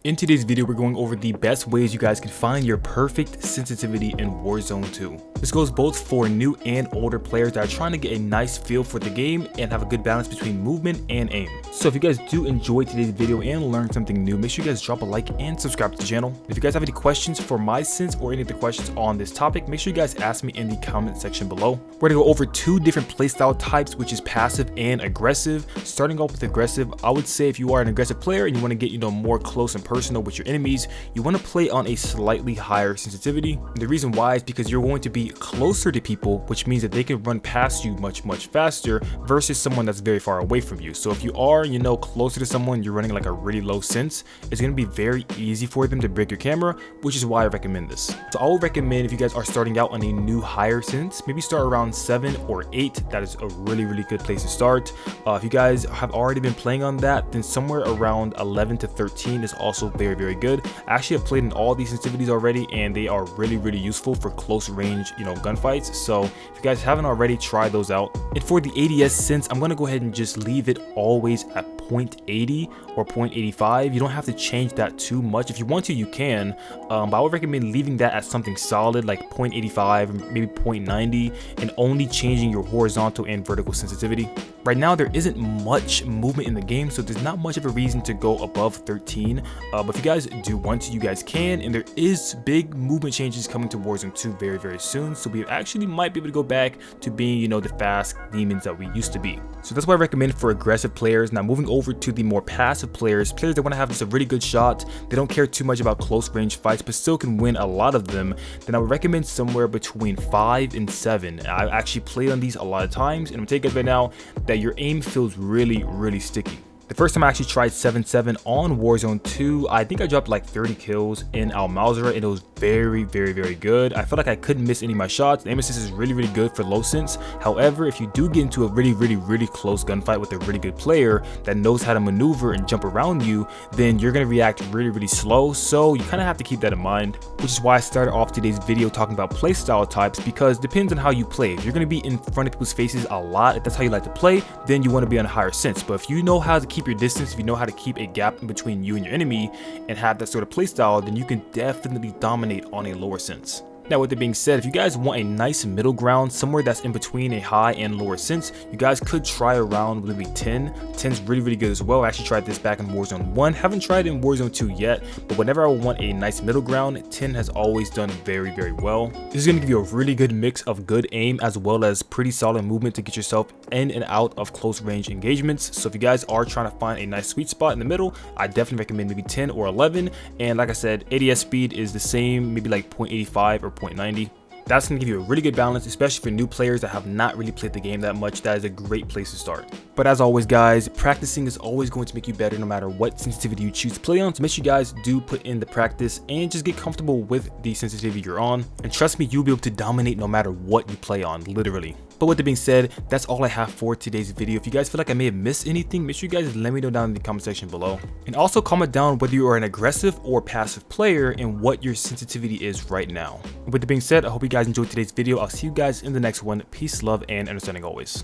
In today's video, we're going over the best ways you guys can find your perfect sensitivity in Warzone 2. This goes both for new and older players that are trying to get a nice feel for the game and have a good balance between movement and aim. So if you guys do enjoy today's video and learn something new, make sure you guys drop a like and subscribe to the channel. If you guys have any questions for my sense or any of the questions on this topic, make sure you guys ask me in the comment section below. We're gonna go over two different playstyle types, which is passive and aggressive. Starting off with aggressive, I would say if you are an aggressive player and you want to get more close and personal with your enemies, you want to play on a slightly higher sensitivity. And the reason why is because you're going to be closer to people, which means that they can run past you much faster versus someone that's very far away from you. So if you are closer to someone, you're running like a really low sense, it's going to be very easy for them to break your camera, which is why I recommend this. So I would recommend if you guys are starting out on a new higher sense, maybe start around 7 or 8. That is a really good place to start. If you guys have already been playing on that, then somewhere around 11 to 13 is also very good. I actually have played in all these sensitivities already, and they are really useful for close range gunfights. So if you guys haven't already, try those out. And for the ADS sense, I'm going to go ahead and just leave it always at 0.80 or 0.85. You don't have to change that too much. If you want to, you can, but I would recommend leaving that at something solid like 0.85, maybe 0.90, and only changing your horizontal and vertical sensitivity. Right now there isn't much movement in the game, so there's not much of a reason to go above 13, but if you guys do want to, you guys can. And there is big movement changes coming to Warzone 2 very soon, so we actually might be able to go back to being the fast demons that we used to be. So that's what I recommend for aggressive players. Now moving over to the more passive players that want to have just a really good shot, they don't care too much about close range fights but still can win a lot of them, then I would recommend somewhere between 5 and 7. I've actually played on these a lot of times, and I'm taking it right now that your aim feels really sticky. The first time I actually tried 7.7 on Warzone 2, I think I dropped like 30 kills in Al Mawzera, and it was very good. I felt like I couldn't miss any of my shots. The aim assist is really good for low sense. However, if you do get into a really close gunfight with a really good player that knows how to maneuver and jump around you, then you're going to react really slow. So you kind of have to keep that in mind, which is why I started off today's video talking about playstyle types, because it depends on how you play. If you're going to be in front of people's faces a lot, if that's how you like to play, then you want to be on a higher sense. But if you know how to keep your distance, if you know how to keep a gap in between you and your enemy and have that sort of playstyle, then you can definitely dominate on a lower sense. Now with that being said, if you guys want a nice middle ground, somewhere that's in between a high and lower sense, you guys could try around maybe 10. 10's really good as well. I actually tried this back in Warzone 1. Haven't tried it in Warzone 2 yet, but whenever I want a nice middle ground, 10 has always done very well. This is going to give you a really good mix of good aim as well as pretty solid movement to get yourself in and out of close range engagements. So if you guys are trying to find a nice sweet spot in the middle, I definitely recommend maybe 10 or 11. And like I said, ADS speed is the same, maybe like 0.85 or 0.90. That's going to give you a really good balance, especially for new players that have not really played the game that much. That is a great place to start. But as always guys, practicing is always going to make you better no matter what sensitivity you choose to play on. So make sure you guys do put in the practice and just get comfortable with the sensitivity you're on. And trust me, you'll be able to dominate no matter what you play on, literally. But with that being said, that's all I have for today's video. If you guys feel like I may have missed anything, make sure you guys let me know down in the comment section below. And also comment down whether you are an aggressive or passive player and what your sensitivity is right now. And with that being said, I hope you guys enjoyed today's video. I'll see you guys in the next one. Peace, love, and understanding always.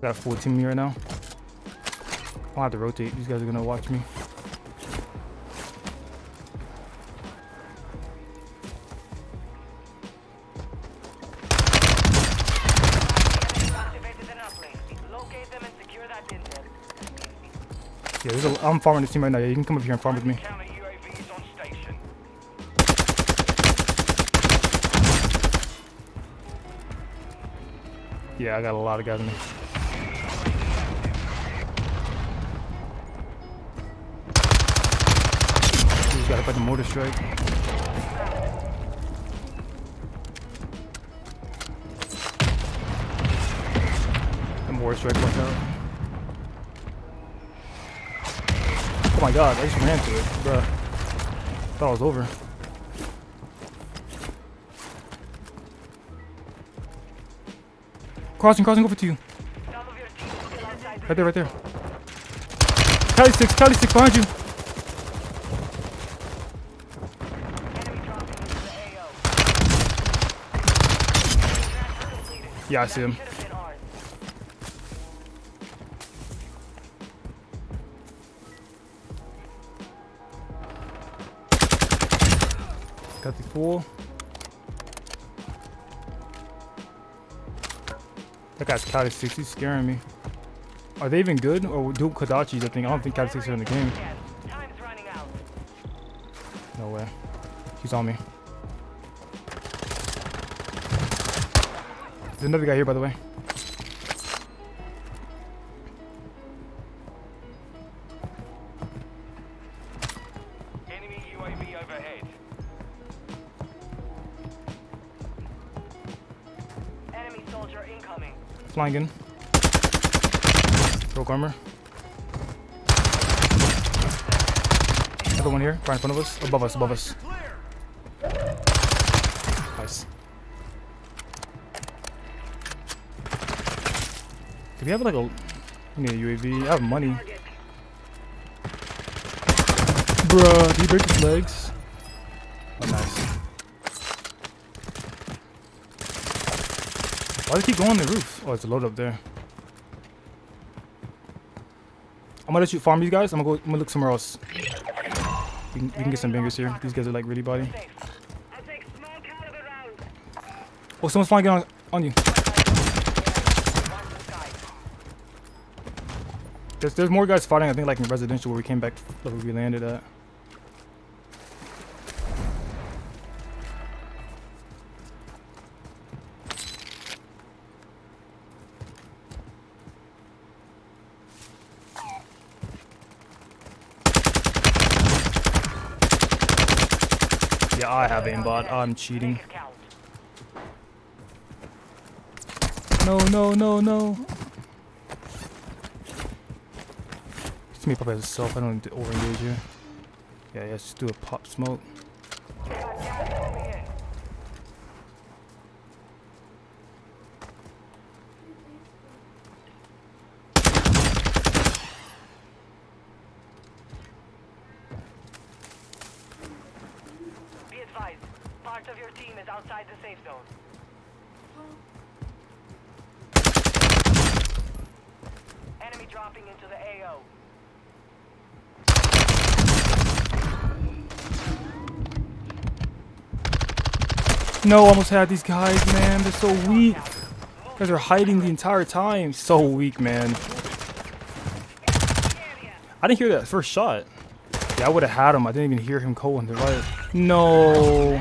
Got a full team me right now. I'll have to rotate. These guys are gonna watch me. Yeah, I'm farming this team right now. Yeah, you can come up here and farm with me. Yeah, I got a lot of guys in there. He's got to fight the mortar strike. The mortar strike went out. Oh my god, I just ran to it, bruh. Thought it was over. Crossing over to you. Right there. Cali 6 behind you. Yeah, I see him. Got the full. That guy's Cat 6. He's scaring me. Are they even good? Or do Kodachis, I think. I don't think Cat 6 are in the game. No way. He's on me. There's another guy here, by the way. Enemy UAV overhead. Enemy soldier incoming. Flying in. Broke armor. Another one here, right in front of us. Above us, above us. Nice. Do we have like a... We need a UAV. I have money. Bruh, did he break his legs? Oh, nice. Why does he go on the roof? Oh, it's a load up there. I'm gonna let you farm these guys. I'm gonna look somewhere else. We can get some bangers here. These guys are like really body. Oh, someone's flying on you. There's more guys fighting, I think, like in residential where we came back, where we landed at. Yeah, I have aimbot. I'm cheating. No, no, no, no. It's me pop as itself. I don't need to overengage here. Yeah, let's just do a pop smoke. Be advised, part of your team is outside the safe zone. Enemy dropping into the AO. No, almost had these guys, man. They're so weak. You guys are hiding the entire time. So weak, man. I didn't hear that first shot. Yeah, I would have had him. I didn't even hear him go into life. No.